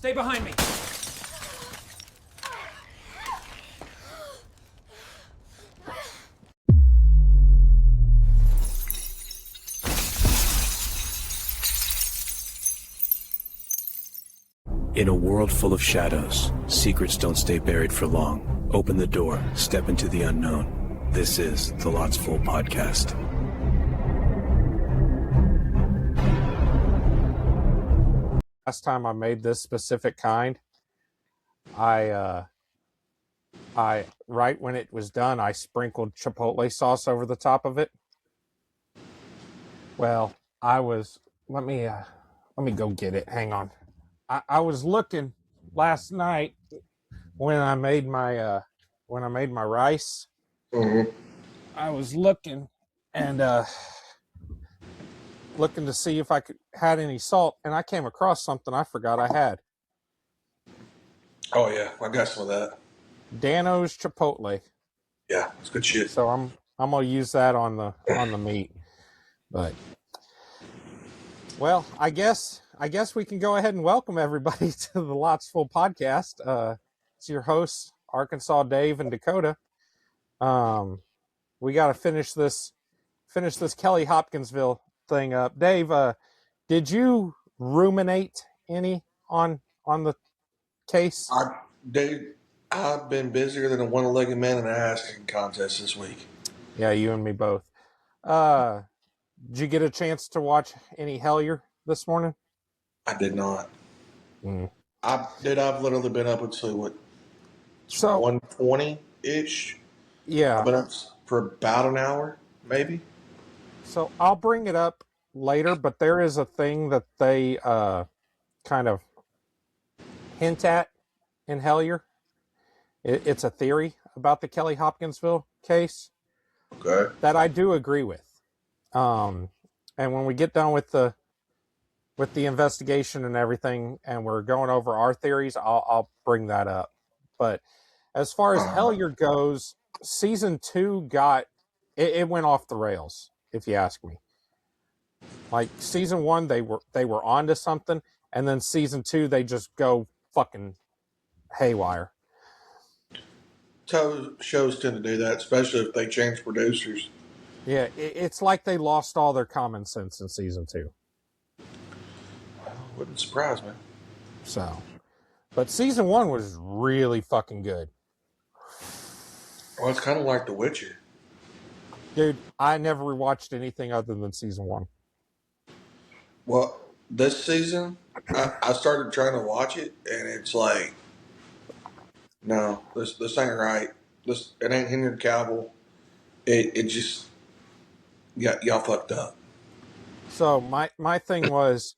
Stay behind me. In a world full of shadows, secrets don't stay buried for long. Open the door, step into the unknown. This is the Lots Full Podcast. Last time I made this specific kind, I right when it was done, I sprinkled chipotle sauce over the top of it. Well, let me go get it. Hang on. I was looking last night when I made my rice. Mm-hmm. I was looking and looking to see if I had any salt, and I came across something I forgot I had. Oh yeah, I got some of that. Dano's Chipotle. Yeah, it's good shit. So I'm gonna use that on the meat. But well, I guess we can go ahead and welcome everybody to the Lots Full Podcast. It's your hosts, Arkansas Dave and Dakota. We got to finish this Kelly Hopkinsville thing up. Dave, did you ruminate any on the case? I've been busier than a one-legged man in an ass-kicking contest this week. Yeah, you and me both. Did you get a chance to watch any Hellier this morning? I did not. I've literally been up until what? So 1:20-ish. Yeah. I've been up for about an hour, maybe. So I'll bring it up later, but there is a thing that they kind of hint at in Hellier. It's a theory about the Kelly Hopkinsville case. Okay. That I do agree with. And when we get done with the investigation and everything, and we're going over our theories, I'll bring that up. But as far as Hellier goes, season 2 it went off the rails, if you ask me. Like season 1, they were onto something, and then season 2 they just go fucking haywire. Shows tend to do that, especially if they change producers. Yeah, it's like they lost all their common sense in season 2. Wouldn't surprise me. So, but season 1 was really fucking good. Well, it's kind of like The Witcher. Dude, I never rewatched anything other than season 1. Well, this season, I started trying to watch it, and it's like, no, this ain't right. It ain't Henry Cavill. It just, y'all fucked up. So my thing was,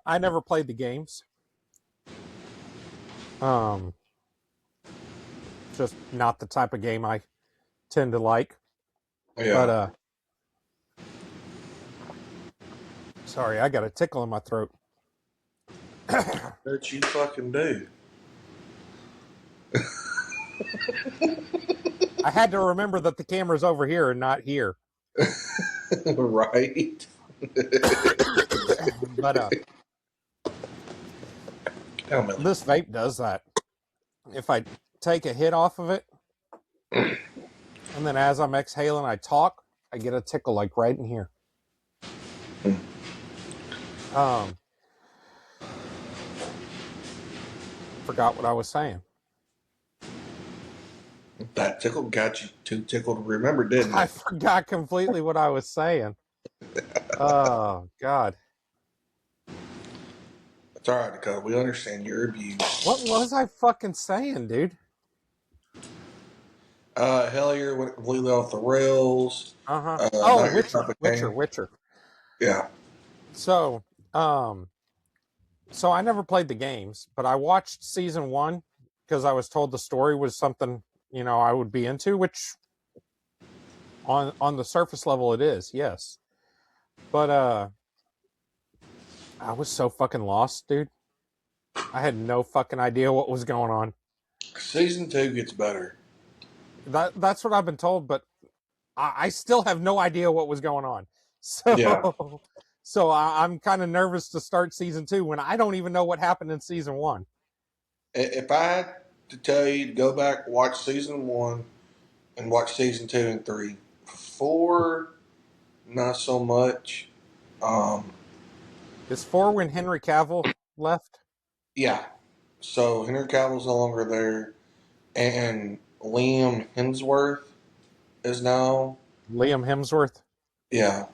I never played the games. Just not the type of game I tend to like. Yeah. But sorry, I got a tickle in my throat. That you fucking do. I had to remember that the camera's over here and not here. Right. But this vape does that. If I take a hit off of it, and then as I'm exhaling, I talk, I get a tickle like right in here. Forgot what I was saying. That tickle got you too tickled to remember, didn't it? I forgot completely what I was saying. Oh, God. It's all right, Dakota. We understand your abuse. What was I fucking saying, dude? Hellier went completely off the rails. Witcher. Yeah. So I never played the games, but I watched season 1 because I was told the story was something, I would be into, which on the surface level it is, yes. But I was so fucking lost, dude. I had no fucking idea what was going on. Season 2 gets better. That's what I've been told, but I still have no idea what was going on. So, yeah. So I'm kind of nervous to start season 2 when I don't even know what happened in season 1. If I had to tell you to go back, watch season 1 and watch season 2 and 3. 4, not so much. Is 4 when Henry Cavill left? Yeah. So Henry Cavill's no longer there, and Liam Hemsworth is now. Liam Hemsworth? Yeah,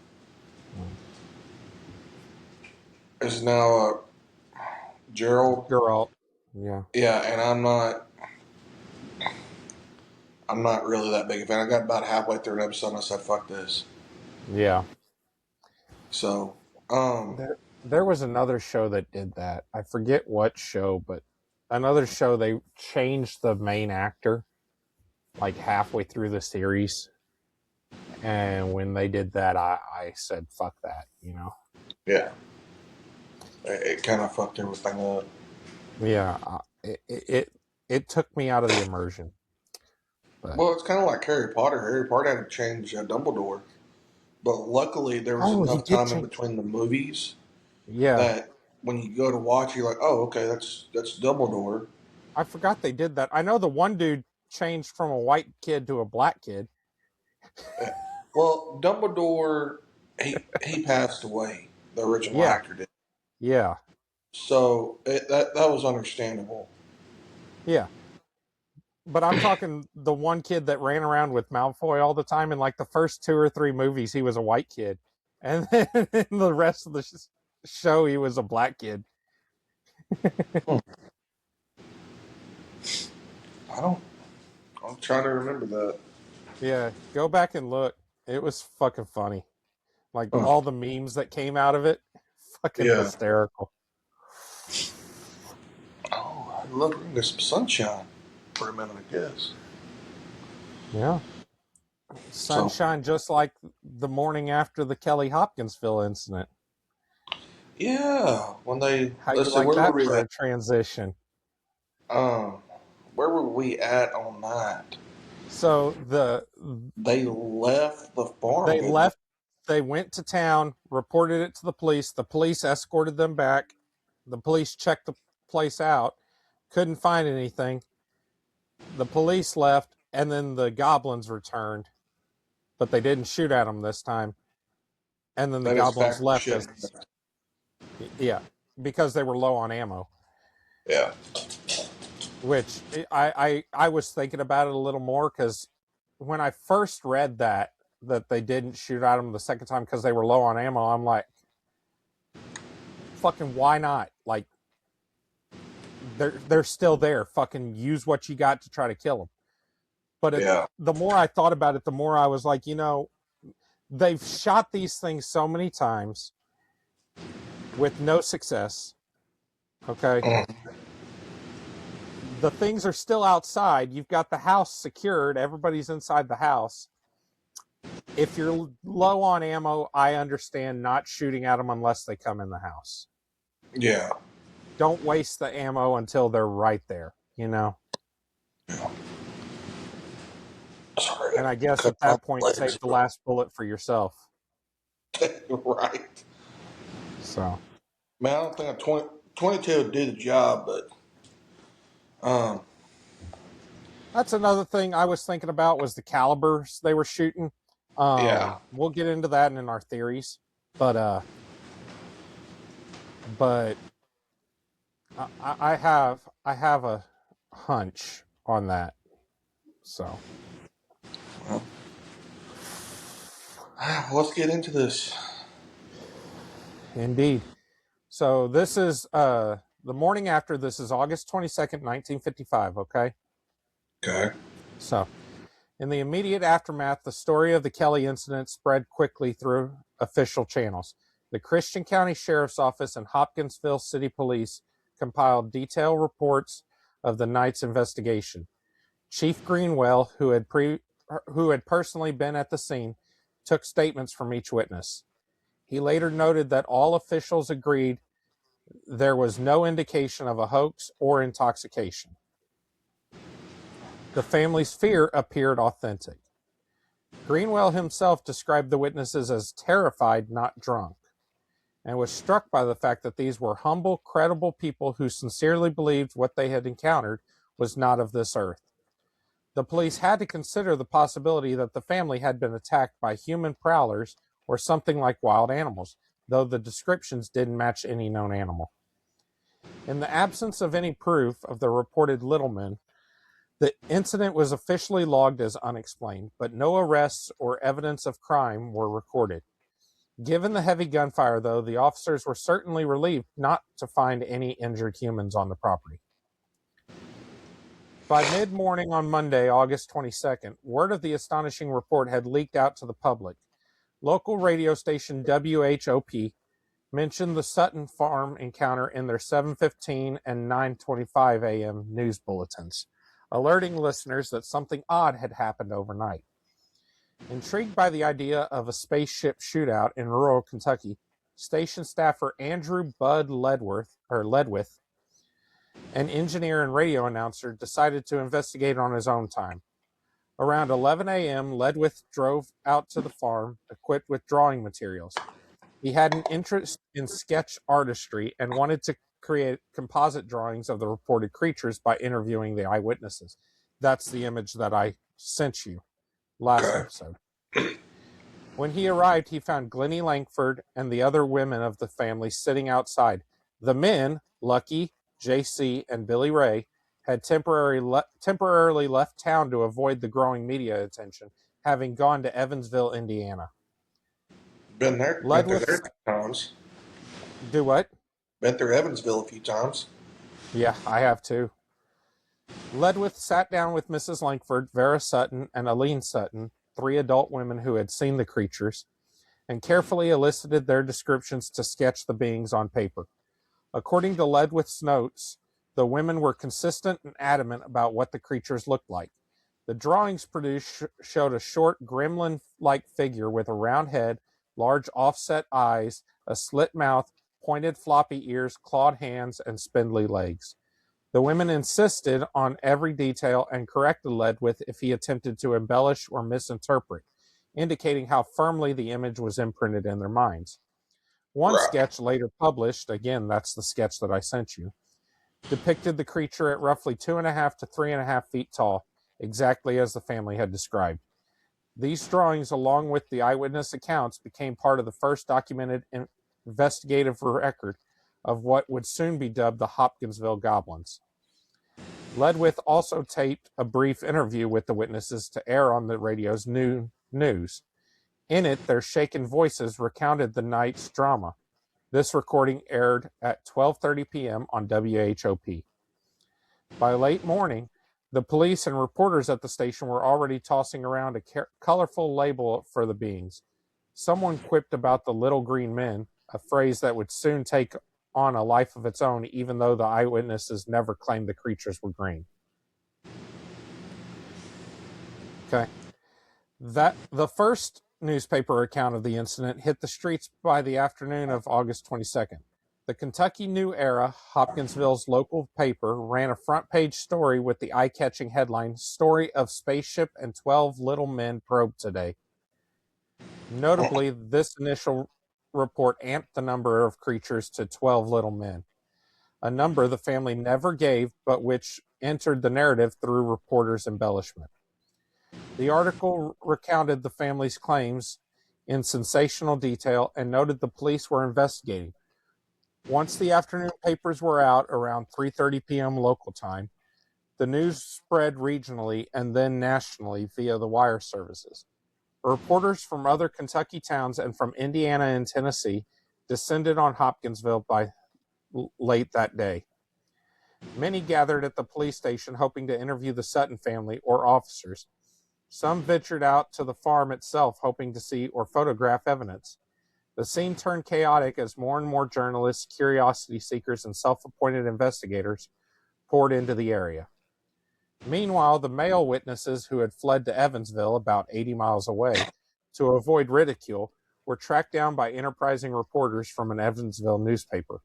is now Gerald. Girl. Yeah. Yeah, and I'm not really that big a fan. I got about halfway through an episode and I said, "Fuck this." Yeah. So, There was another show that did that. I forget what show, but another show they changed the main actor like halfway through the series. And when they did that, I said, fuck that, you know? yeah, it kind of fucked everything up. Yeah. It took me out of the immersion. But, Well, it's kind of like Harry Potter. Harry Potter had to change Dumbledore, but luckily there was he enough did time in change. between the movies Yeah. that when you go to watch, you're like, "Oh, okay, that's Dumbledore." I forgot they did that. I know the one dude changed from a white kid to a black kid. Yeah. Well, Dumbledore, he passed away. The original Yeah. actor did, Yeah. so that was understandable. Yeah. But I'm talking the one kid that ran around with Malfoy all the time. In like the first 2 or 3 movies, he was a white kid. And then in the rest of the show, he was a black kid. I'm trying to remember that. Yeah, go back and look. It was fucking funny. Like all the memes that came out of it, fucking hysterical. Oh, I love bringing some sunshine for a minute, I guess. Yeah. Sunshine, just like the morning after the Kelly Hopkinsville incident. Yeah, when they How let's you see, like where that were we for a at? transition? Where were we at on that? So They left the farm. they left. They went to town, reported it to the police. The police escorted them back. The police checked the place out, couldn't find anything. The police left, and then the goblins returned, but they didn't shoot at them this time. And then the They just goblins packed the left shit. yeah, because they were low on ammo. Yeah. Which I was thinking about it a little more because when I first read that they didn't shoot at them the second time because they were low on ammo, I'm like, fucking why not? Like, they're still there. Fucking use what you got to try to kill them. But the more I thought about it, the more I was like, you know, they've shot these things so many times with no success. Okay. The things are still outside. You've got the house secured. Everybody's inside the house. If you're low on ammo, I understand not shooting at them unless they come in the house. Yeah. Don't waste the ammo until they're right there, you know? Yeah. Sorry, and I guess at that point, save the last bullet for yourself. Right. So. Man, I don't think 22 would do the job, but that's another thing I was thinking about was the calibers they were shooting. We'll get into that in our theories, but I have a hunch on that. So, well, let's get into this. Indeed. So this is the morning after. This is August 22nd, 1955. Okay. Okay. So, in the immediate aftermath, the story of the Kelly incident spread quickly through official channels. The Christian County Sheriff's Office and Hopkinsville City Police compiled detailed reports of the night's investigation. Chief Greenwell, who had personally been at the scene, took statements from each witness. He later noted that all officials agreed there was no indication of a hoax or intoxication. The family's fear appeared authentic. Greenwell himself described the witnesses as terrified, not drunk. and was struck by the fact that these were humble, credible people who sincerely believed what they had encountered was not of this earth. The police had to consider the possibility that the family had been attacked by human prowlers or something like wild animals, though the descriptions didn't match any known animal. In the absence of any proof of the reported little men, the incident was officially logged as unexplained, but no arrests or evidence of crime were recorded. Given the heavy gunfire, though, the officers were certainly relieved not to find any injured humans on the property. By mid-morning on Monday, August 22nd, word of the astonishing report had leaked out to the public. Local radio station WHOP mentioned the Sutton farm encounter in their 7:15 and 9:25 a.m. news bulletins, alerting listeners that something odd had happened overnight. Intrigued by the idea of a spaceship shootout in rural Kentucky, station staffer Andrew Bud Ledwith, an engineer and radio announcer, decided to investigate on his own time. Around 11 a.m., Ledwith drove out to the farm, equipped with drawing materials. He had an interest in sketch artistry and wanted to create composite drawings of the reported creatures by interviewing the eyewitnesses. That's the image that I sent you last episode. When he arrived, he found Glennie Langford and the other women of the family sitting outside. The men, Lucky, JC, and Billy Ray, had temporarily left town to avoid the growing media attention, having gone to Evansville, Indiana. Been there a few times. Do what? Been through Evansville a few times. Yeah, I have too. Ledwith sat down with Mrs. Langford, Vera Sutton, and Aline Sutton, 3 adult women who had seen the creatures, and carefully elicited their descriptions to sketch the beings on paper. According to Ledwith's notes, the women were consistent and adamant about what the creatures looked like. The drawings produced showed a short, gremlin-like figure with a round head, large offset eyes, a slit mouth, pointed floppy ears, clawed hands, and spindly legs. The women insisted on every detail and corrected Ledwith if he attempted to embellish or misinterpret, indicating how firmly the image was imprinted in their minds. One sketch later published, again, that's the sketch that I sent you, depicted the creature at roughly 2.5 to 3.5 feet tall, exactly as the family had described. These drawings, along with the eyewitness accounts, became part of the first documented investigative record of what would soon be dubbed the Hopkinsville Goblins. Ledwith also taped a brief interview with the witnesses to air on the radio's new news. In it, their shaken voices recounted the night's drama. This recording aired at 12:30 p.m. on WHOP. By late morning, the police and reporters at the station were already tossing around a colorful label for the beings. Someone quipped about the little green men, a phrase that would soon take on a life of its own, even though the eyewitnesses never claimed the creatures were green. Okay. The first newspaper account of the incident hit the streets by the afternoon of August 22nd. The Kentucky New Era, Hopkinsville's local paper, ran a front-page story with the eye-catching headline, "Story of Spaceship and 12 Little Men Probed Today." Notably, this initial report amped the number of creatures to 12 little men, a number the family never gave, but which entered the narrative through reporters' embellishment. The article recounted the family's claims in sensational detail and noted the police were investigating. Once the afternoon papers were out around 3:30 p.m. local time, the news spread regionally and then nationally via the wire services. Reporters from other Kentucky towns and from Indiana and Tennessee descended on Hopkinsville by late that day. Many gathered at the police station hoping to interview the Sutton family or officers. Some ventured out to the farm itself hoping to see or photograph evidence. The scene turned chaotic as more and more journalists, curiosity seekers, and self-appointed investigators poured into the area. Meanwhile, the male witnesses who had fled to Evansville, about 80 miles away, to avoid ridicule, were tracked down by enterprising reporters from an Evansville newspaper.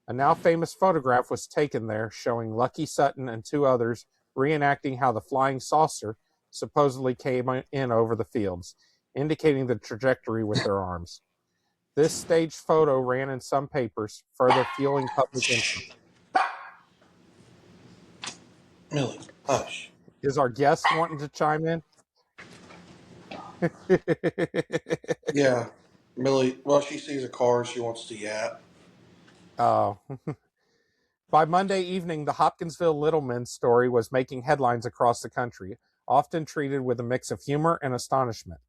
A now famous photograph was taken there showing Lucky Sutton and 2 others reenacting how the flying saucer supposedly came in over the fields, indicating the trajectory with their arms. This staged photo ran in some papers, further fueling public interest. Millie, hush. Is our guest wanting to chime in? Yeah, Millie. Well, she sees a car. She wants to yap. Oh. By Monday evening, the Hopkinsville little men story was making headlines across the country, often treated with a mix of humor and astonishment.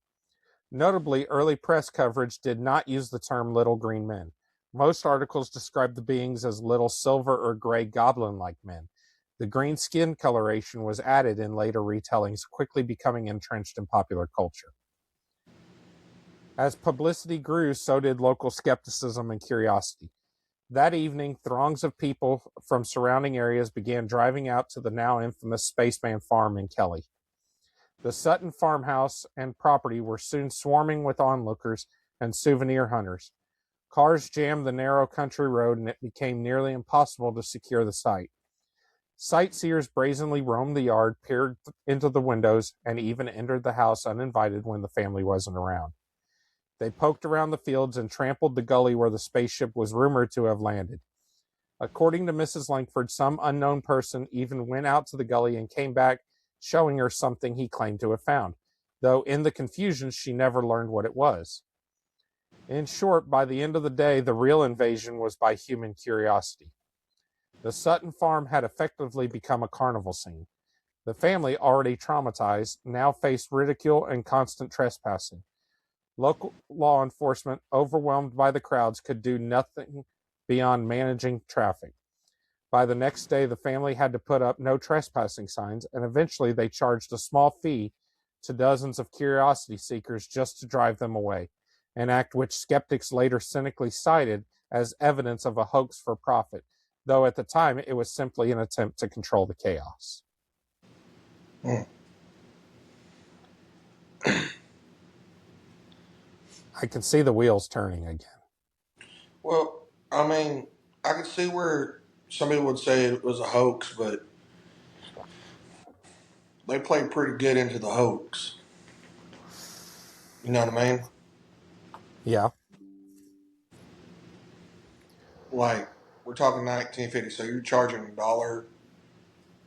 Notably, early press coverage did not use the term little green men. Most articles described the beings as little silver or gray goblin-like men. The green skin coloration was added in later retellings, quickly becoming entrenched in popular culture. As publicity grew, so did local skepticism and curiosity. That evening, throngs of people from surrounding areas began driving out to the now infamous Spaceman Farm in Kelly. The Sutton farmhouse and property were soon swarming with onlookers and souvenir hunters. Cars jammed the narrow country road, and it became nearly impossible to secure the site. Sightseers brazenly roamed the yard, peered into the windows, and even entered the house uninvited when the family wasn't around. They poked around the fields and trampled the gully where the spaceship was rumored to have landed. According to Mrs. Langford, some unknown person even went out to the gully and came back showing her something he claimed to have found, though in the confusion she never learned what it was. In short, by the end of the day, the real invasion was by human curiosity. The Sutton farm had effectively become a carnival scene. The family, already traumatized, now faced ridicule and constant trespassing. Local law enforcement, overwhelmed by the crowds, could do nothing beyond managing traffic. By the next day, the family had to put up no trespassing signs, and eventually they charged a small fee to dozens of curiosity seekers just to drive them away, an act which skeptics later cynically cited as evidence of a hoax for profit, though at the time it was simply an attempt to control the chaos. Hmm. I can see the wheels turning again. Well, I mean, I can see where somebody would say it was a hoax, but they played pretty good into the hoax. You know what I mean? Yeah. Like, we're talking 1950, so you're charging $1,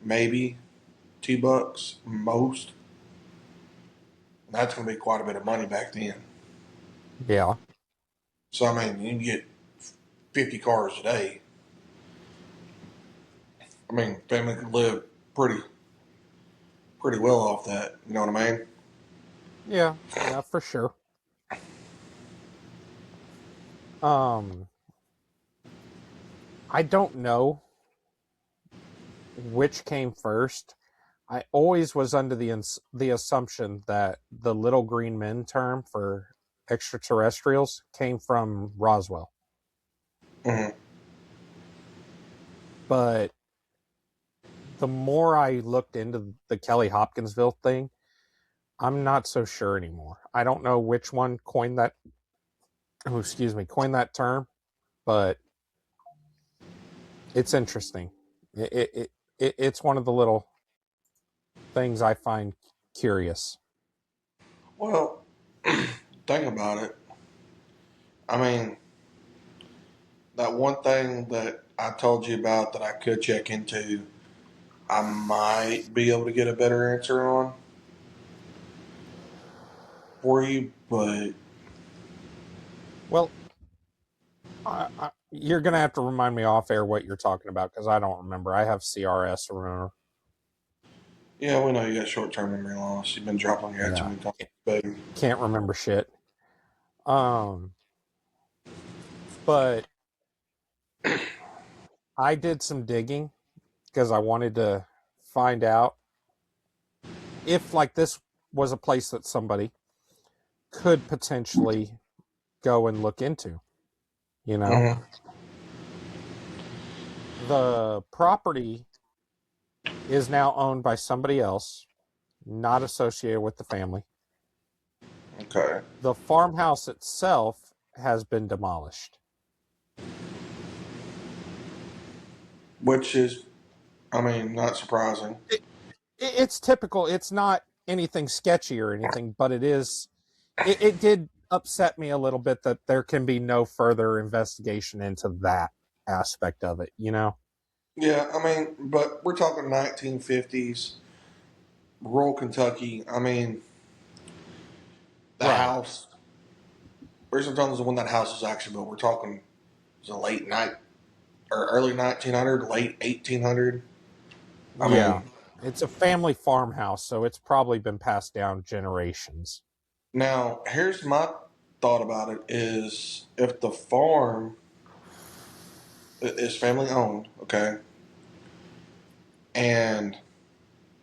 maybe $2 most. That's going to be quite a bit of money back then. Yeah. So, I mean, you can get 50 cars a day. I mean, family could live pretty well off that. You know what I mean? Yeah, for sure. I don't know which came first. I always was under the assumption that the little green men term for extraterrestrials came from Roswell. Mm-hmm. But the more I looked into the Kelly Hopkinsville thing, I'm not so sure anymore. I don't know which one coined that term, but it's interesting. It's one of the little things I find curious. Well, think about it. I mean, that one thing that I told you about that I could check into, I might be able to get a better answer on for you, but Well, you're going to have to remind me off air what you're talking about because I don't remember. I have CRS, remember? yeah, we know you got short-term memory loss. You've been dropping your head too many times, baby. Can't remember shit. But I did some digging because I wanted to find out if, like, this was a place that somebody could potentially go and look into, you know? Mm-hmm. The property is now owned by somebody else, not associated with the family. Okay. The farmhouse itself has been demolished. Which is, I mean, not surprising. It's typical. It's not anything sketchy or anything, but it is. It did upset me a little bit that there can be no further investigation into that aspect of it, you know? Yeah, I mean, but we're talking 1950s, rural Kentucky. I mean, the Right. house. Where's the times when that house was actually built? We're talking the late night or early 1900, late 1800. I Yeah. mean, It's a family farmhouse, so it's probably been passed down generations. now here's my thought about it: is if the farm is family owned, okay, and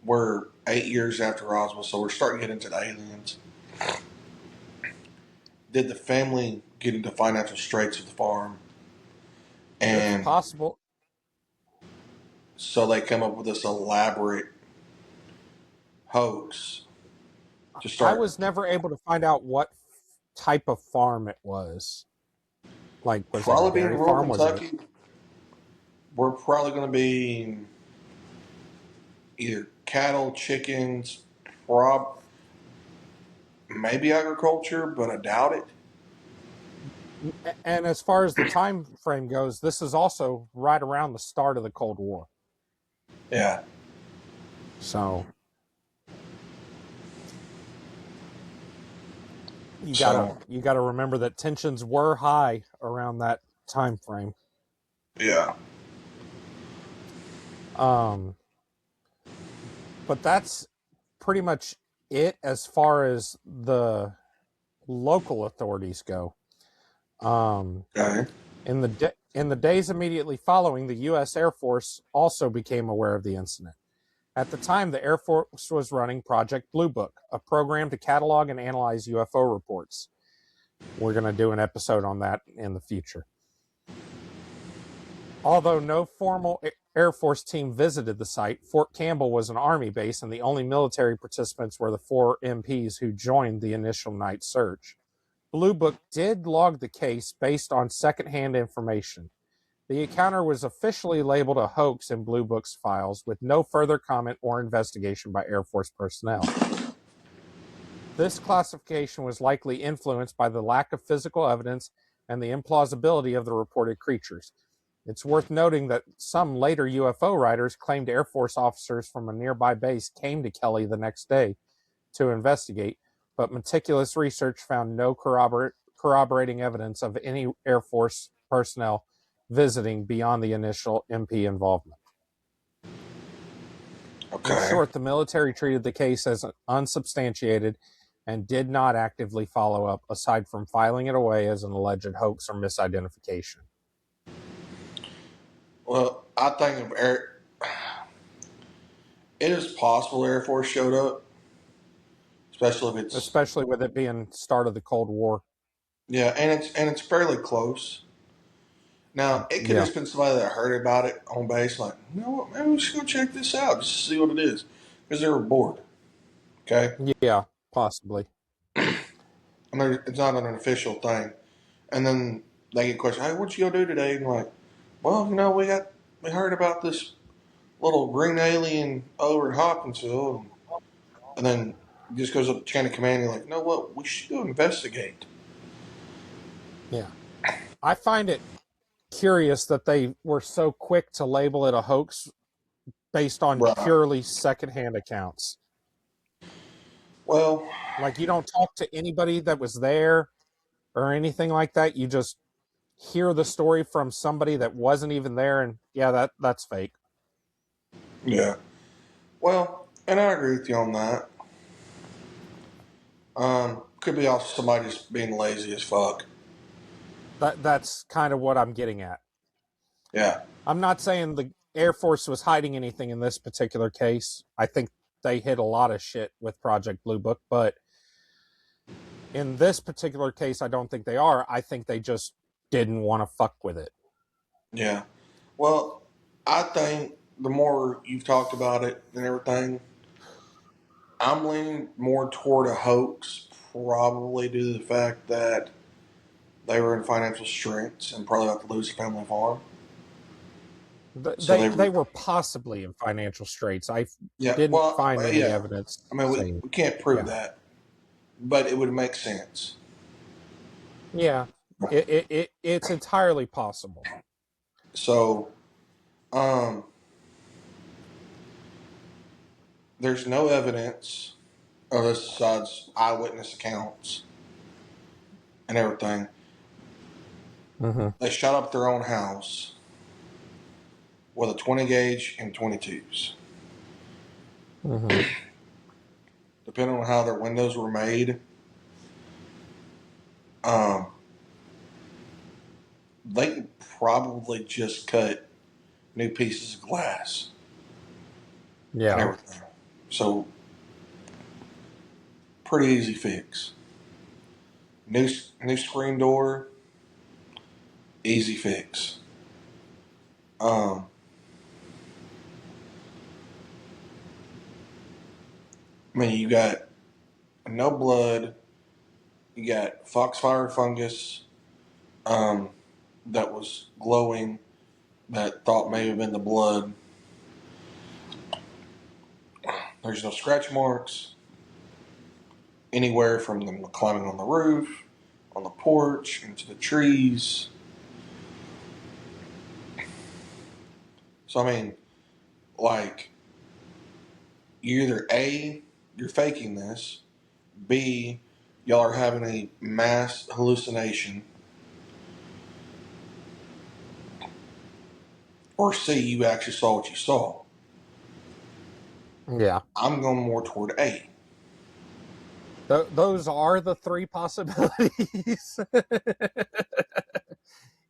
we're 8 years after Roswell, so we're starting to get into the aliens. Did the family get into financial straits of the farm? It's And possible. so they come up with this elaborate hoax to I start. was never able to find out what type of farm it was. Like, was it a Probably being dairy rural farm? Was it? Kentucky, we're probably going to be either cattle, chickens, prob maybe agriculture, but I doubt it. And as far as the time frame goes, this is also right around the start of the Cold War. Yeah. So you So gotta remember that tensions were high around that time frame. yeah. But that's pretty much it as far as the local authorities go. Okay. In the days immediately following, the U.S. Air Force also became aware of the incident. At the time, the Air Force was running Project Blue Book, a program to catalog and analyze UFO reports. We're going to do an episode on that in the future. Although no formal Air Force team visited the site, Fort Campbell was an Army base, and the only military participants were the 4 MPs who joined the initial night search. Blue Book did log the case based on secondhand information. The encounter was officially labeled a hoax in Blue Book's files, with no further comment or investigation by Air Force personnel. This classification was likely influenced by the lack of physical evidence and the implausibility of the reported creatures. It's worth noting that some later UFO writers claimed Air Force officers from a nearby base came to Kelly the next day to investigate, but meticulous research found no corroborating evidence of any Air Force personnel visiting beyond the initial MP involvement. In Okay. short, the military treated the case as unsubstantiated and did not actively follow up, aside from filing it away as an alleged hoax or misidentification. Well, I think if it is possible Air Force showed up, especially if it's Especially with it being start of the Cold War. yeah, and it's fairly close. Now it could Yeah. have been somebody that heard about it on base, like, you know what, maybe we should go check this out just to see what it is, because they were bored. Okay, Yeah, possibly. I mean it's not an official thing, and then they get questioned, hey, what you go do today? And like, well, you know, we heard about this little green alien over in Hopkinsville, and then it just goes up the chain of command. You're like, you know what, we should go investigate. Yeah. I find it curious that they were so quick to label it a hoax based on Right. purely secondhand accounts. Well, Like, you don't talk to anybody that was there or anything like that. You just hear the story from somebody that wasn't even there, and yeah, that's fake. yeah. Well, and I agree with you on that. Could be also somebody just being lazy as fuck. That's kind of what I'm getting at. Yeah. I'm not saying the Air Force was hiding anything in this particular case. I think they hid a lot of shit with Project Blue Book, but in this particular case, I don't think they are. I think they just didn't want to fuck with it. Yeah. Well, I think the more you've talked about it and everything, I'm leaning more toward a hoax, probably due to the fact that they were in financial straits and probably about to lose a family farm. So They were possibly in financial straits. I yeah. didn't Well, find any yeah. evidence I mean, saying, we can't prove yeah. that, but it would make sense. Yeah, it's entirely possible. So, um, there's no evidence of this besides eyewitness accounts and everything. Mm-hmm. They shot up their own house with a 20 gauge and 22s. Mm-hmm. Depending on how their windows were made, um, they could probably just cut new pieces of glass and Yeah. everything. So, pretty easy fix. New screen door, easy fix. Um, I mean, you got no blood. You got foxfire fungus that was glowing that thought may have been the blood. There's no scratch marks anywhere from them climbing on the roof, on the porch, into the trees. So, I mean, like, either A, you're faking this, B, y'all are having a mass hallucination, or C, you actually saw what you saw. Yeah. I'm going more toward A. Those are the three possibilities.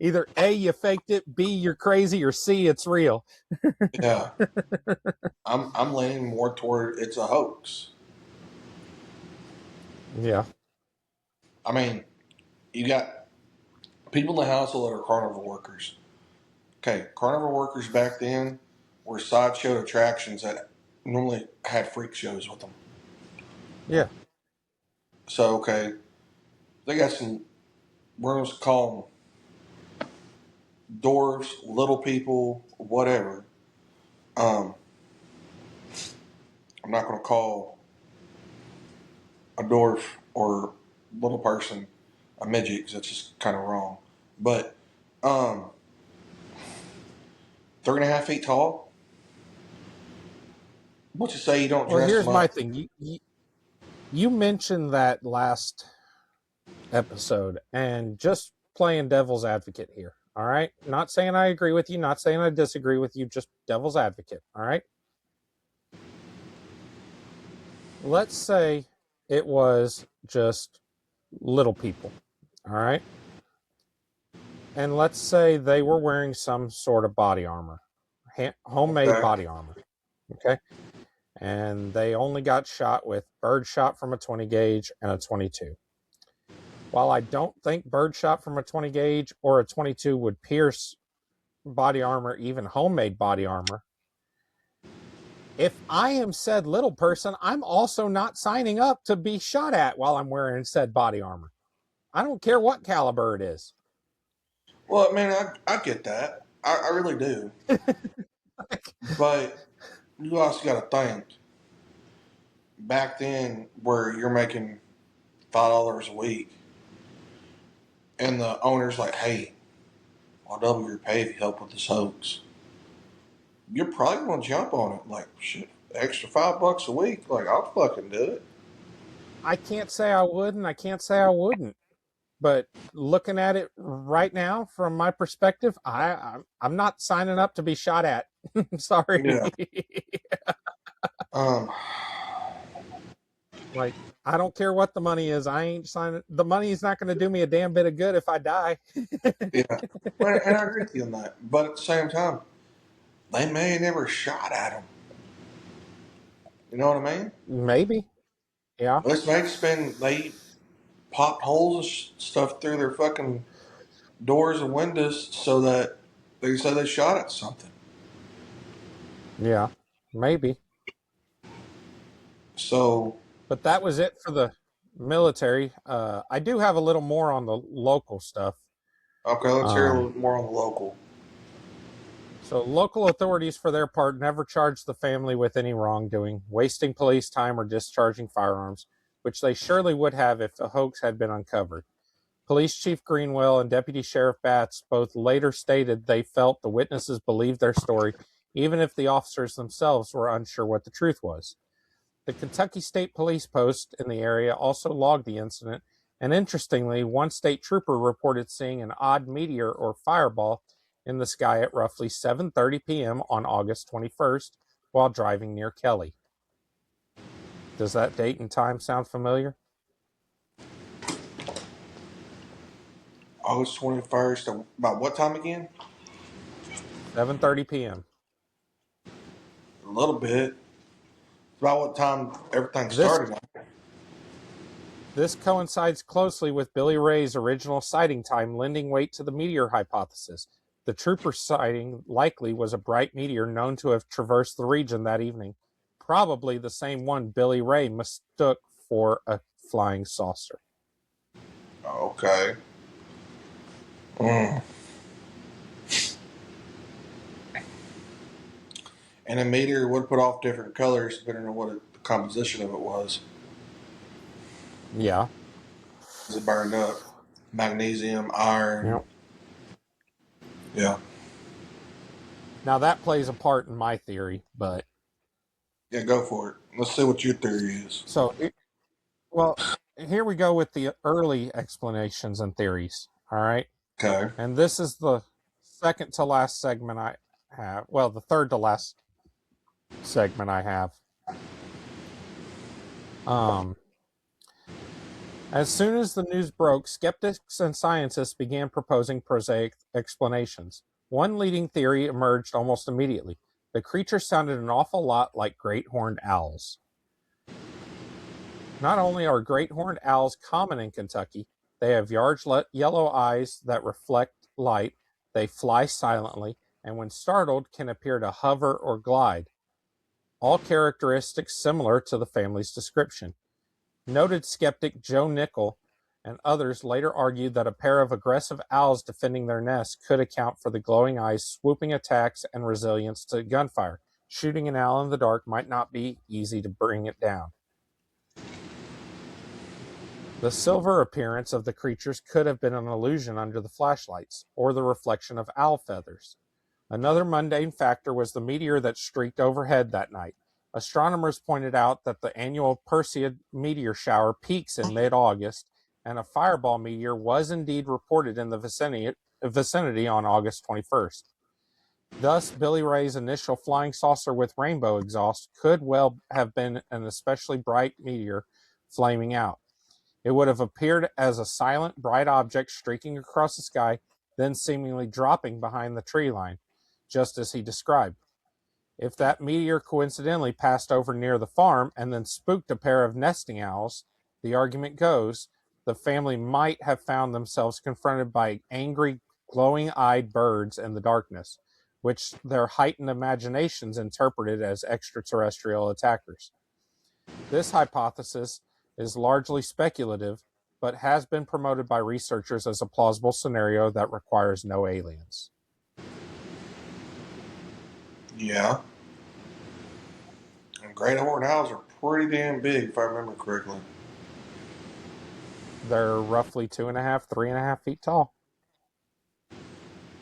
Either A, you faked it, B, you're crazy, or C, it's real. Yeah. I'm leaning more toward it's a hoax. Yeah. I mean, you got people in the household that are carnival workers. Okay, carnival workers back then were sideshow attractions that normally had freak shows with them. Yeah. So, okay, they got some, we're going to call them dwarves, little people, whatever. Um, I'm not going to call a dwarf or little person a midget because that's just kind of wrong. But 3.5 feet tall. What you say you don't Well, dress here's them my up? thing. You mentioned that last episode, and just playing devil's advocate here. All right. Not saying I agree with you, not saying I disagree with you, just devil's advocate. All right. Let's say it was just little people. All right. And let's say they were wearing some sort of body armor, homemade Okay. body armor. Okay. And they only got shot with bird shot from a 20 gauge and a 22. While I don't think bird shot from a 20 gauge or a 22 would pierce body armor, even homemade body armor, if I am said little person, I'm also not signing up to be shot at while I'm wearing said body armor. I don't care what caliber it is. Well, I mean, I get that. I really do. But you also got to think back then where you're making $5 a week and the owner's like, hey, I'll double your pay if you help with this hoax. You're probably going to jump on it. Like, shit, extra $5 a week. Like, I'll fucking do it. I can't say I would and I can't say I wouldn't. But looking at it right now, from my perspective, I'm not signing up to be shot at. Sorry. Yeah. Um, Like, I don't care what the money is. I ain't signing. The money is not going to do me a damn bit of good if I die. yeah. Well, and I agree with you on that. But at the same time, they may have never shot at him. You know what I mean? Maybe. Yeah. This may just been they popped holes and stuff through their fucking doors and windows so that they said they shot at something. Yeah. Maybe. So, But that was it for the military. I do have a little more on the local stuff. okay, let's hear a Um, little more on the local. So local authorities, for their part, never charged the family with any wrongdoing, wasting police time, or discharging firearms, which they surely would have if the hoax had been uncovered. Police Chief Greenwell and Deputy Sheriff Batts both later stated they felt the witnesses believed their story, even if the officers themselves were unsure what the truth was. The Kentucky State Police Post in the area also logged the incident, and interestingly, one state trooper reported seeing an odd meteor or fireball in the sky at roughly 7:30 p.m. on August 21st while driving near Kelly. Does that date and time sound familiar? August 21st. About what time again? 7:30 p.m. A little bit. About what time everything started. This coincides closely with Billy Ray's original sighting time, lending weight to the meteor hypothesis. The trooper sighting likely was a bright meteor known to have traversed the region that evening, probably the same one Billy Ray mistook for a flying saucer. Okay. And a meteor would put off different colors depending on what the composition of it was. Yeah. As it burned up. Magnesium, iron. Yep. Yeah. Now that plays a part in my theory, but... Yeah, go for it. Let's see what your theory is. So, well, here we go with the early explanations and theories, all right? Okay. And this is the second to last segment I have. Well, the third to last segment I have. As soon as the news broke, skeptics and scientists began proposing prosaic explanations. One leading theory emerged almost immediately. The creature sounded an awful lot like great horned owls. Not only are great horned owls common in Kentucky, they have large yellow eyes that reflect light, they fly silently, and when startled can appear to hover or glide. All characteristics similar to the family's description. Noted skeptic Joe Nickel and others later argued that a pair of aggressive owls defending their nest could account for the glowing eyes, swooping attacks, and resilience to gunfire. Shooting an owl in the dark might not be easy to bring it down. The silver appearance of the creatures could have been an illusion under the flashlights, or the reflection of owl feathers. Another mundane factor was the meteor that streaked overhead that night. Astronomers pointed out that the annual Perseid meteor shower peaks in mid-August, and a fireball meteor was indeed reported in the vicinity on August 21st. Thus, Billy Ray's initial flying saucer with rainbow exhaust could well have been an especially bright meteor flaming out. It would have appeared as a silent, bright object streaking across the sky, then seemingly dropping behind the tree line, just as he described. If that meteor coincidentally passed over near the farm and then spooked a pair of nesting owls, the argument goes, the family might have found themselves confronted by angry, glowing-eyed birds in the darkness, which their heightened imaginations interpreted as extraterrestrial attackers. This hypothesis is largely speculative, but has been promoted by researchers as a plausible scenario that requires no aliens. Yeah. And great horned owls are pretty damn big, if I remember correctly. They're roughly 2.5, 3.5 feet tall.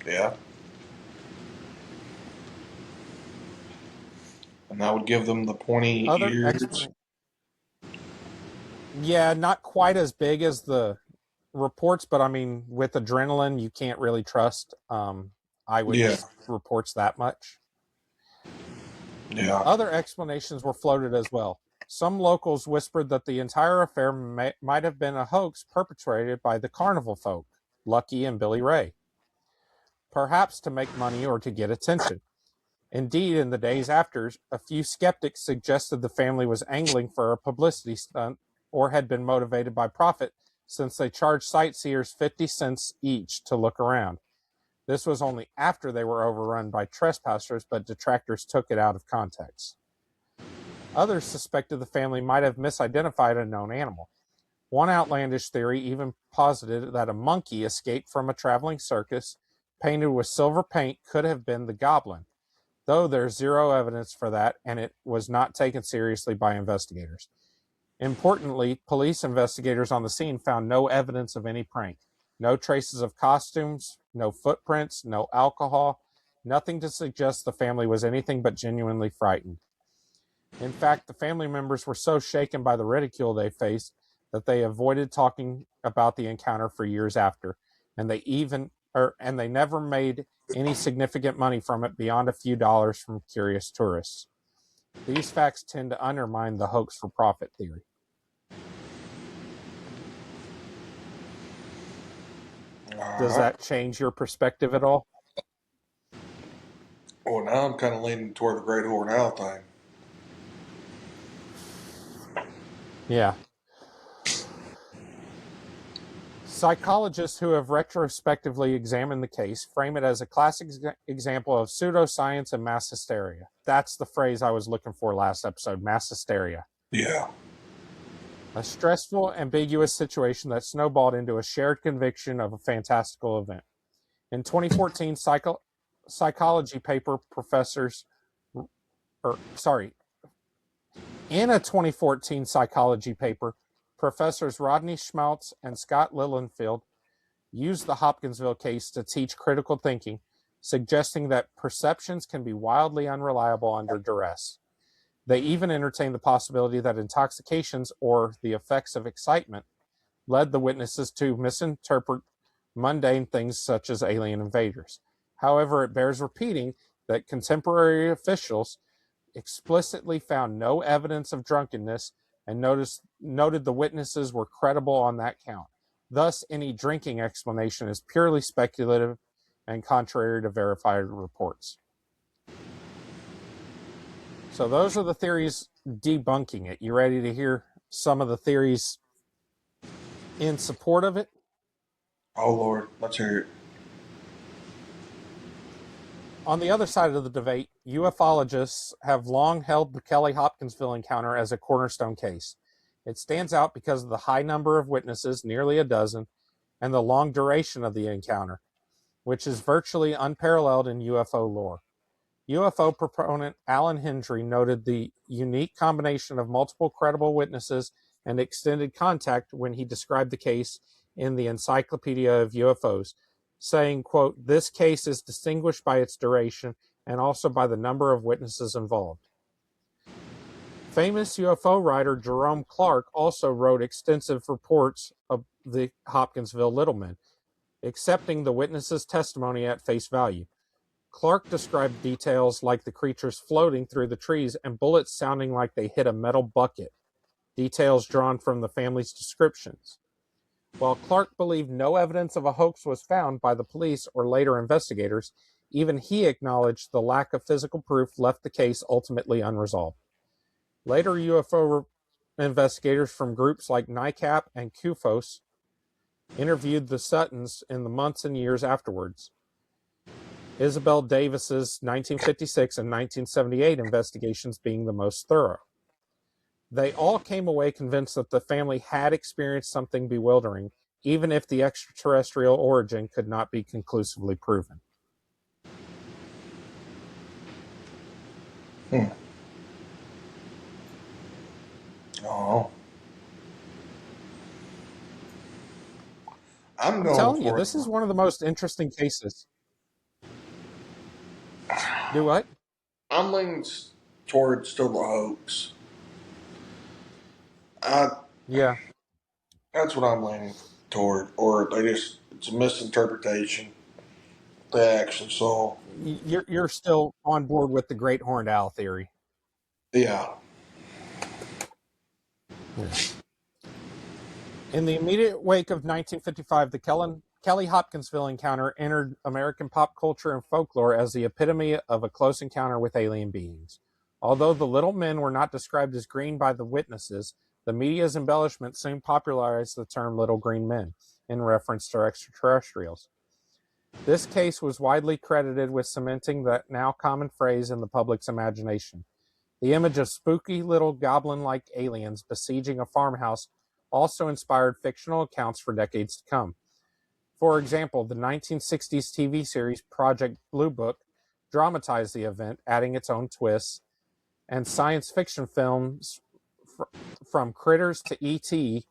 Yeah. And that would give them the pointy ears. Yeah, not quite as big as the reports, but I mean, with adrenaline, you can't really trust eyewitness reports that much. Yeah. Other explanations were floated as well. Some locals whispered that the entire affair might have been a hoax perpetrated by the Carnival folk, Lucky and Billy Ray, perhaps to make money or to get attention. Indeed, in the days after, a few skeptics suggested the family was angling for a publicity stunt or had been motivated by profit, since they charged sightseers 50 cents each to look around. This was only after they were overrun by trespassers, but detractors took it out of context. Others suspected the family might have misidentified a known animal. One outlandish theory even posited that a monkey escaped from a traveling circus, painted with silver paint, could have been the Goblin, though there's zero evidence for that, and it was not taken seriously by investigators. Importantly, police investigators on the scene found no evidence of any prank. No traces of costumes, no footprints, no alcohol, nothing to suggest the family was anything but genuinely frightened. In fact, the family members were so shaken by the ridicule they faced that they avoided talking about the encounter for years after, and they never made any significant money from it beyond a few dollars from curious tourists. These facts tend to undermine the hoax for profit theory. Does that change your perspective at all? Well, now I'm kind of leaning toward the Great Horn Owl thing. Yeah. Psychologists who have retrospectively examined the case frame it as a classic example of pseudoscience and mass hysteria. That's the phrase I was looking for last episode, mass hysteria. Yeah. A stressful, ambiguous situation that snowballed into a shared conviction of a fantastical event. In 2014, in a 2014 psychology paper, Professors Rodney Schmaltz and Scott Lilienfeld used the Hopkinsville case to teach critical thinking, suggesting that perceptions can be wildly unreliable under duress. They even entertained the possibility that intoxications or the effects of excitement led the witnesses to misinterpret mundane things such as alien invaders. However, it bears repeating that contemporary officials explicitly found no evidence of drunkenness and noted the witnesses were credible on that count. Thus, any drinking explanation is purely speculative and contrary to verified reports. So those are the theories debunking it. You ready to hear some of the theories in support of it? Oh, Lord. Let's hear it. On the other side of the debate, ufologists have long held the Kelly Hopkinsville encounter as a cornerstone case. It stands out because of the high number of witnesses, nearly a dozen, and the long duration of the encounter, which is virtually unparalleled in UFO lore. UFO proponent Alan Hendry noted the unique combination of multiple credible witnesses and extended contact when he described the case in the Encyclopedia of UFOs, saying, quote, "This case is distinguished by its duration and also by the number of witnesses involved." Famous UFO writer Jerome Clark also wrote extensive reports of the Hopkinsville Little Men, accepting the witnesses' testimony at face value. Clark described details like the creatures floating through the trees and bullets sounding like they hit a metal bucket, details drawn from the family's descriptions. While Clark believed no evidence of a hoax was found by the police or later investigators, even he acknowledged the lack of physical proof left the case ultimately unresolved. Later UFO investigators from groups like NICAP and CUFOS interviewed the Suttons in the months and years afterwards. Isabel Davis's 1956 and 1978 investigations being the most thorough. They all came away convinced that the family had experienced something bewildering, even if the extraterrestrial origin could not be conclusively proven. Oh. I'm telling you, this is one of the most interesting cases. Do what? I'm leaning toward still the hoax. Yeah. That's what I'm leaning toward. Or it's a misinterpretation they actually saw. You're still on board with the Great Horned Owl theory. Yeah. In the immediate wake of 1955, the Kelly Hopkinsville encounter entered American pop culture and folklore as the epitome of a close encounter with alien beings. Although the little men were not described as green by the witnesses, the media's embellishment soon popularized the term little green men in reference to extraterrestrials. This case was widely credited with cementing that now common phrase in the public's imagination. The image of spooky little goblin-like aliens besieging a farmhouse also inspired fictional accounts for decades to come. For example, the 1960s TV series Project Blue Book dramatized the event, adding its own twists, and science fiction films from Critters to E.T.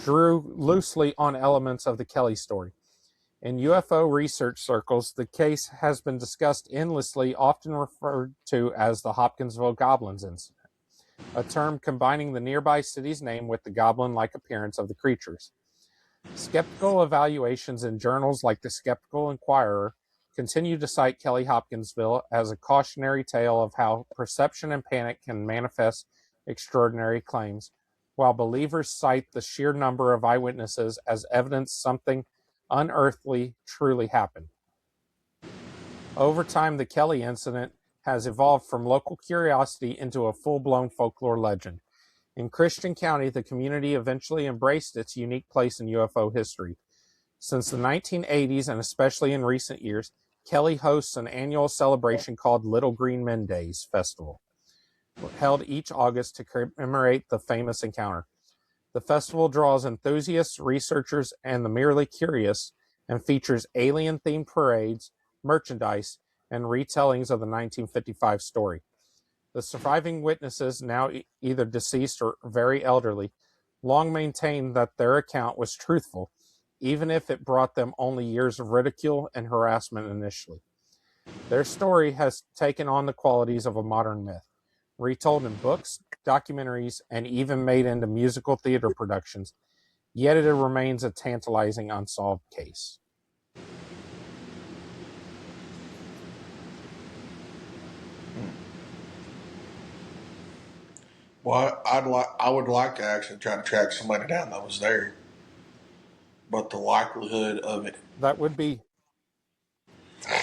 drew loosely on elements of the Kelly story. In UFO research circles, the case has been discussed endlessly, often referred to as the Hopkinsville Goblins incident, a term combining the nearby city's name with the goblin-like appearance of the creatures. Skeptical evaluations in journals like the Skeptical Inquirer continue to cite Kelly Hopkinsville as a cautionary tale of how perception and panic can manifest extraordinary claims, while believers cite the sheer number of eyewitnesses as evidence something unearthly truly happened. Over time, the Kelly incident has evolved from local curiosity into a full-blown folklore legend. In Christian County, the community eventually embraced its unique place in UFO history. Since the 1980s, and especially in recent years, Kelly hosts an annual celebration called Little Green Men Days Festival, held each August to commemorate the famous encounter. The festival draws enthusiasts, researchers, and the merely curious, and features alien-themed parades, merchandise, and retellings of the 1955 story. The surviving witnesses, now either deceased or very elderly, long maintained that their account was truthful, even if it brought them only years of ridicule and harassment initially. Their story has taken on the qualities of a modern myth, retold in books, documentaries, and even made into musical theater productions, yet it remains a tantalizing unsolved case. Well, I would like to actually try to track somebody down that was there, but the likelihood of it. That would be,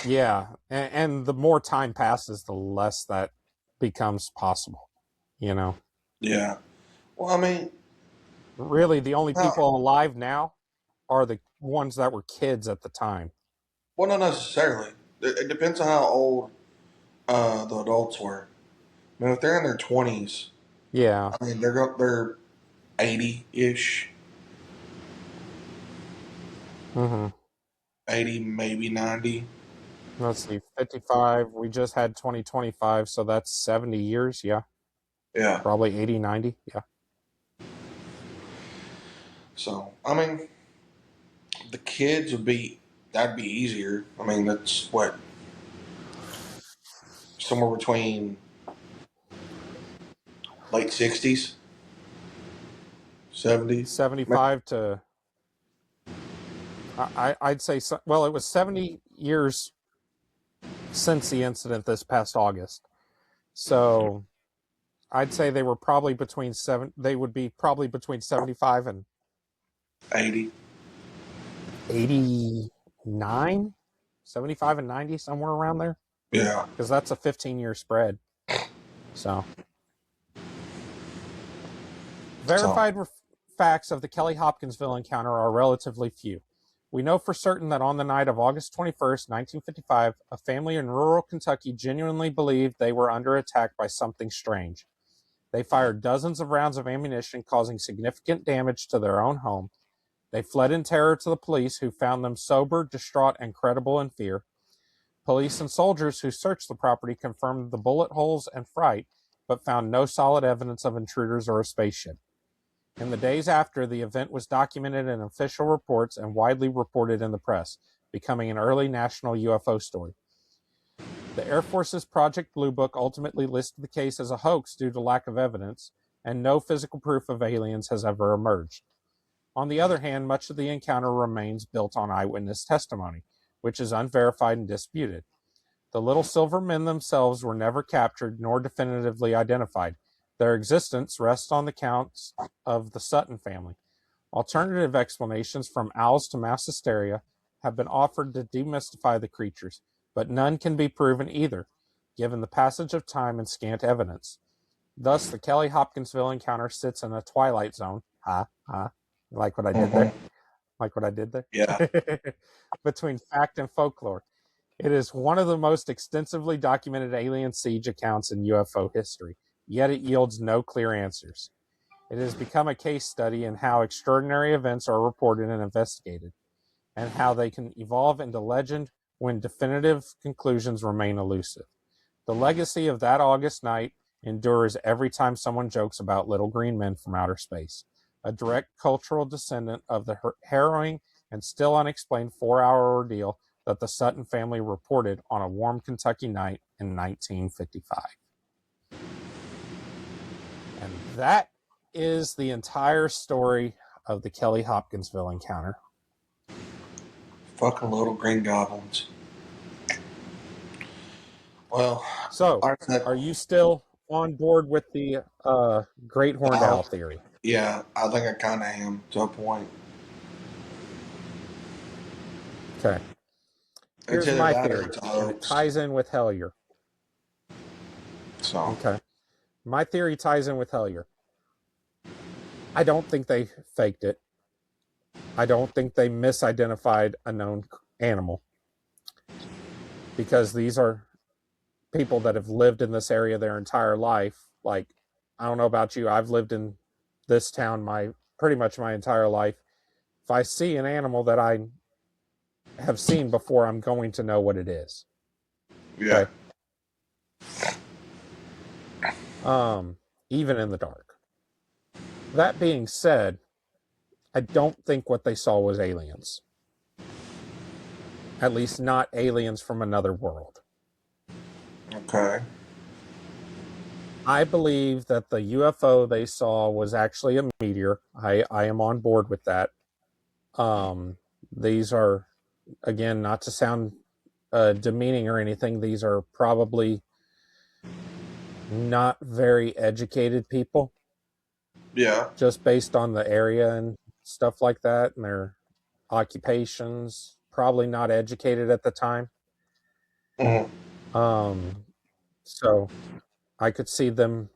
yeah, and the more time passes, the less that becomes possible, you know. Yeah. Well, I mean, Really, the only no, people alive now are the ones that were kids at the time. well, not necessarily. It depends on how old the adults were. I mean, if they're in their 20s, Yeah. I mean, they're 80-ish, Mm-hmm. 80, maybe 90. Let's see, 55. We just had 2025, so that's 70 years. Yeah. Yeah. Probably 80, 90. Yeah. So, I mean, the kids that'd be easier. I mean, that's what, somewhere between late 60s, 70s. 75 to, I'd say, well, it was 70 years since the incident this past August. So I'd say they were probably they would be probably between 75 and 80. 89, 75 and 90, somewhere around there. Yeah. Because that's a 15-year spread. So, verified facts of the Kelly Hopkinsville encounter are relatively few. We know for certain that on the night of August 21st, 1955, a family in rural Kentucky genuinely believed they were under attack by something strange. They fired dozens of rounds of ammunition, causing significant damage to their own home. They fled in terror to the police, who found them sober, distraught, and credible in fear. Police and soldiers who searched the property confirmed the bullet holes and fright, but found no solid evidence of intruders or a spaceship. In the days after, the event was documented in official reports and widely reported in the press, becoming an early national UFO story. The Air Force's Project Blue Book ultimately listed the case as a hoax due to lack of evidence, and no physical proof of aliens has ever emerged. On the other hand, much of the encounter remains built on eyewitness testimony, which is unverified and disputed. The Little Silver Men themselves were never captured nor definitively identified. Their existence rests on the accounts of the Sutton family. Alternative explanations, from owls to mass hysteria, have been offered to demystify the creatures, but none can be proven either, given the passage of time and scant evidence. Thus, the Kelly Hopkinsville encounter sits in a twilight zone. Like what I did there? Like what I did there? Yeah. Between fact and folklore. It is one of the most extensively documented alien siege accounts in UFO history, yet it yields no clear answers. It has become a case study in how extraordinary events are reported and investigated, and how they can evolve into legend when definitive conclusions remain elusive. The legacy of that August night endures every time someone jokes about little green men from outer space. a direct cultural descendant of the harrowing and still unexplained 4-hour ordeal that the Sutton family reported on a warm Kentucky night in 1955. And that is the entire story of the Kelly Hopkinsville encounter. Fucking little green goblins. Well, So, like I said, are you still on board with the great horned owl theory? yeah, I think I kind of am to a point. Okay. It's Here's either my that or theory, it's a and it hoax. ties in with Hellier. So, Okay. My theory ties in with Hellier. I don't think they faked it. I don't think they misidentified a known animal, because these are people that have lived in this area their entire life. Like, I don't know about you, I've lived in this town pretty much my entire life. If I see an animal that I have seen before, I'm going to know what it is. yeah. Okay. Even in the dark. That being said, I don't think what they saw was aliens. At least not aliens from another world. Okay. I believe that the UFO they saw was actually a meteor. I am on board with that. These are, again, not to sound demeaning or anything, these are probably not very educated people, Yeah. just based on the area and stuff like that, and their occupations. Probably not educated at the time. Mhm. So I could see them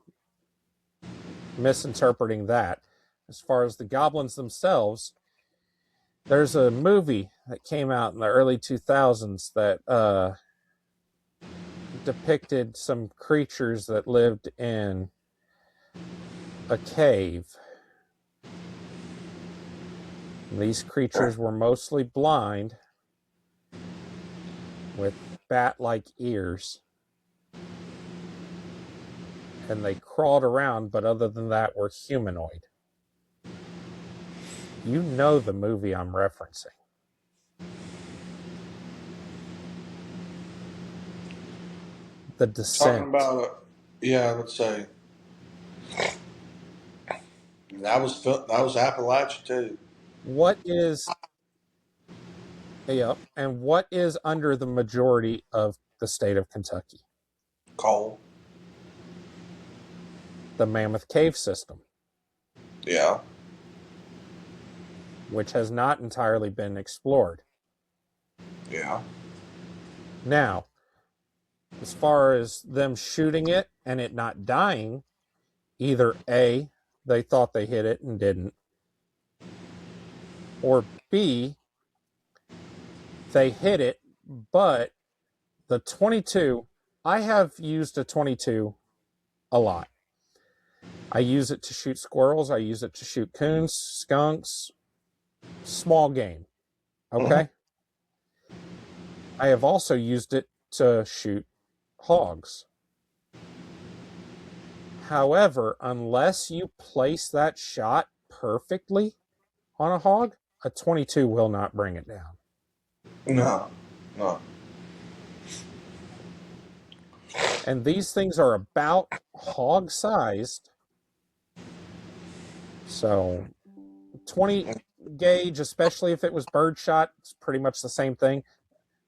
misinterpreting that. As far as the goblins themselves, there's a movie that came out in the early 2000s that depicted some creatures that lived in a cave. These creatures were mostly blind with bat-like ears, and they crawled around, but other than that were humanoid. You know the movie I'm referencing. The Descent. Talking about yeah, let's say that was Appalachia too. What is and what is under the majority of the state of Kentucky? Coal. The Mammoth Cave system, Yeah. which has not entirely been explored. Yeah. Now, as far as them shooting it and it not dying, either A, they thought they hit it and didn't, or B, they hit it, but the 22, I have used a 22 a lot. I use it to shoot squirrels. I use it to shoot coons, skunks, small game. Okay. I have also used it to shoot hogs. However, unless you place that shot perfectly on a hog, a 22 will not bring it down. No. No. And these things are about hog sized. So 20 gauge, especially if it was birdshot, it's pretty much the same thing,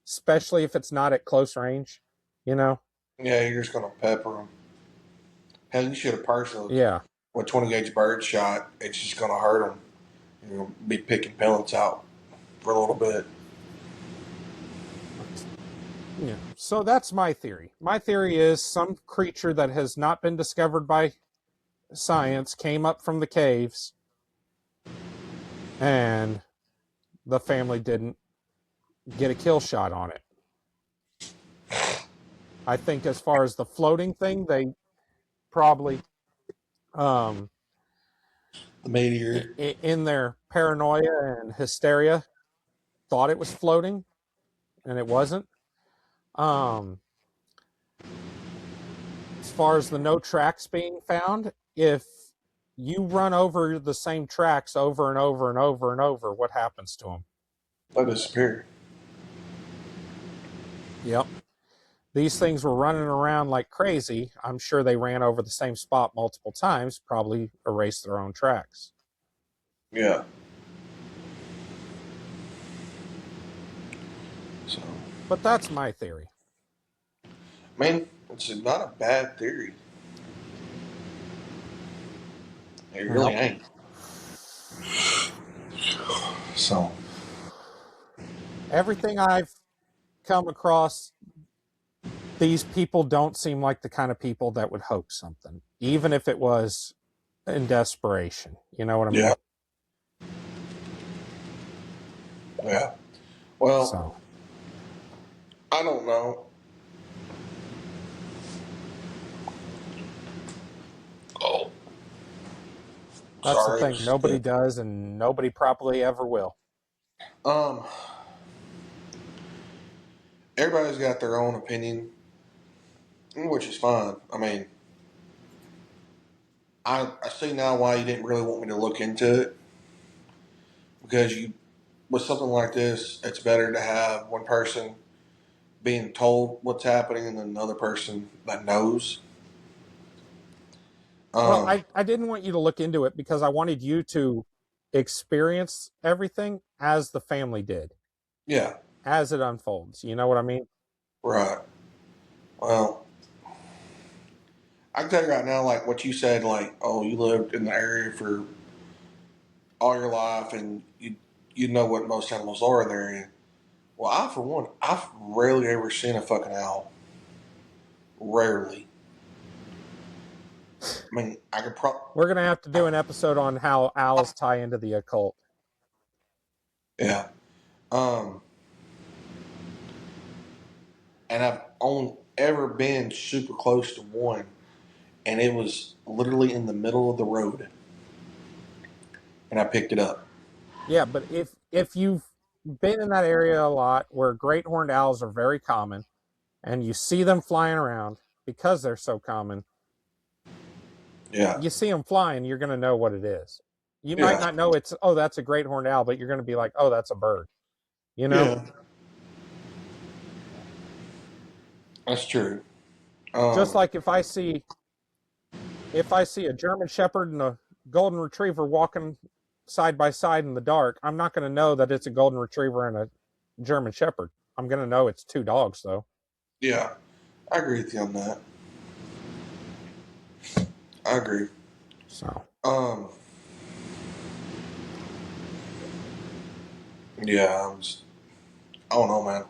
especially if it's not at close range, you know? Yeah, you're just gonna pepper them. Hell, you should have personally Yeah. with 20 gauge bird shot. It's just gonna hurt them. You're gonna be picking pellets out for a little bit. Yeah. So that's my theory. My theory is some creature that has not been discovered by science came up from the caves, and the family didn't get a kill shot on it. I think as far as the floating thing, they probably The meteor. in their paranoia and hysteria thought it was floating, and it wasn't. As far as the no tracks being found, if you run over the same tracks over and over and over and over, what happens to them? They disappear. Yep. These things were running around like crazy. I'm sure they ran over the same spot multiple times, probably erased their own tracks. Yeah. So, But that's my theory. I mean, it's not a bad theory. It really Nope. ain't. So, Everything I've come across, these people don't seem like the kind of people that would hoax something, even if it was in desperation. You know what I mean? yeah. Yeah. Well, So I don't know. Oh, that's the sorry. thing. Nobody does, and nobody probably ever will. Um, everybody's got their own opinion, which is fine. I mean, I see now why you didn't really want me to look into it, because you, with something like this, it's better to have one person being told what's happening and then another person that knows. Well, Um, I didn't want you to look into it because I wanted you to experience everything as the family did, yeah, as it unfolds. You know what I mean? right. Well, I can tell you right now, like what you said, like, oh, you lived in the area for all your life and you know what most animals are in the area. Well, I, for one, I've rarely ever seen a fucking owl. Rarely. I mean, I could probably, We're going to have to do an episode on how owls tie into the occult. yeah. Um, and I've only ever been super close to one, and it was literally in the middle of the road, and I picked it up. Yeah, but if you've been in that area a lot where great horned owls are very common and you see them flying around because they're so common, Yeah, you see them flying, you're going to know what it is. You might yeah, not know it's, oh, that's a great horned owl, but you're going to be like, oh, that's a bird. You know? yeah. That's true. Just Um, like if I see a German Shepherd and a Golden Retriever walking side by side in the dark, I'm not going to know that it's a Golden Retriever and a German Shepherd. I'm going to know it's two dogs, though. yeah, I agree with you on that. I agree. So, Um, yeah, I don't know, man.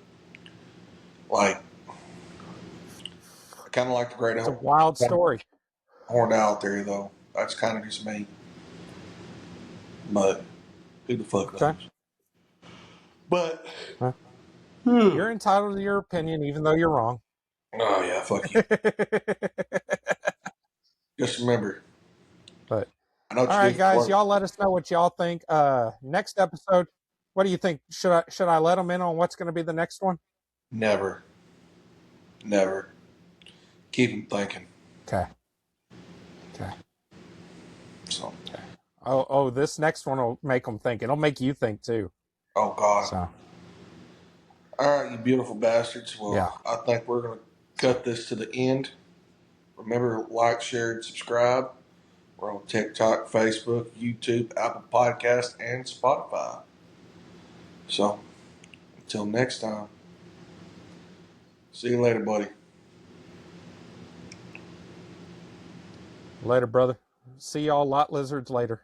Like, I kind of like the great it's a wild story. horned owl theory, though. That's kind of just me. But who the fuck knows? Okay. But Huh? You're entitled to your opinion, even though you're wrong. oh yeah, fuck you. Just remember, But I know what all you right, do for guys, work. y'all let us know what y'all think. Next episode, what do you think? Should I let them in on what's going to be the next one? Never, never. Keep them thinking. Okay. Okay. So, Okay. Oh, this next one will make them think. It'll make you think too. oh god. So, All right, you beautiful bastards. Well, yeah. I think we're gonna cut this to the end. Remember, like, share, and subscribe. We're on TikTok, Facebook, YouTube, Apple Podcast, and Spotify. So, until next time, see you later, buddy. Later, brother. See y'all lot lizards later.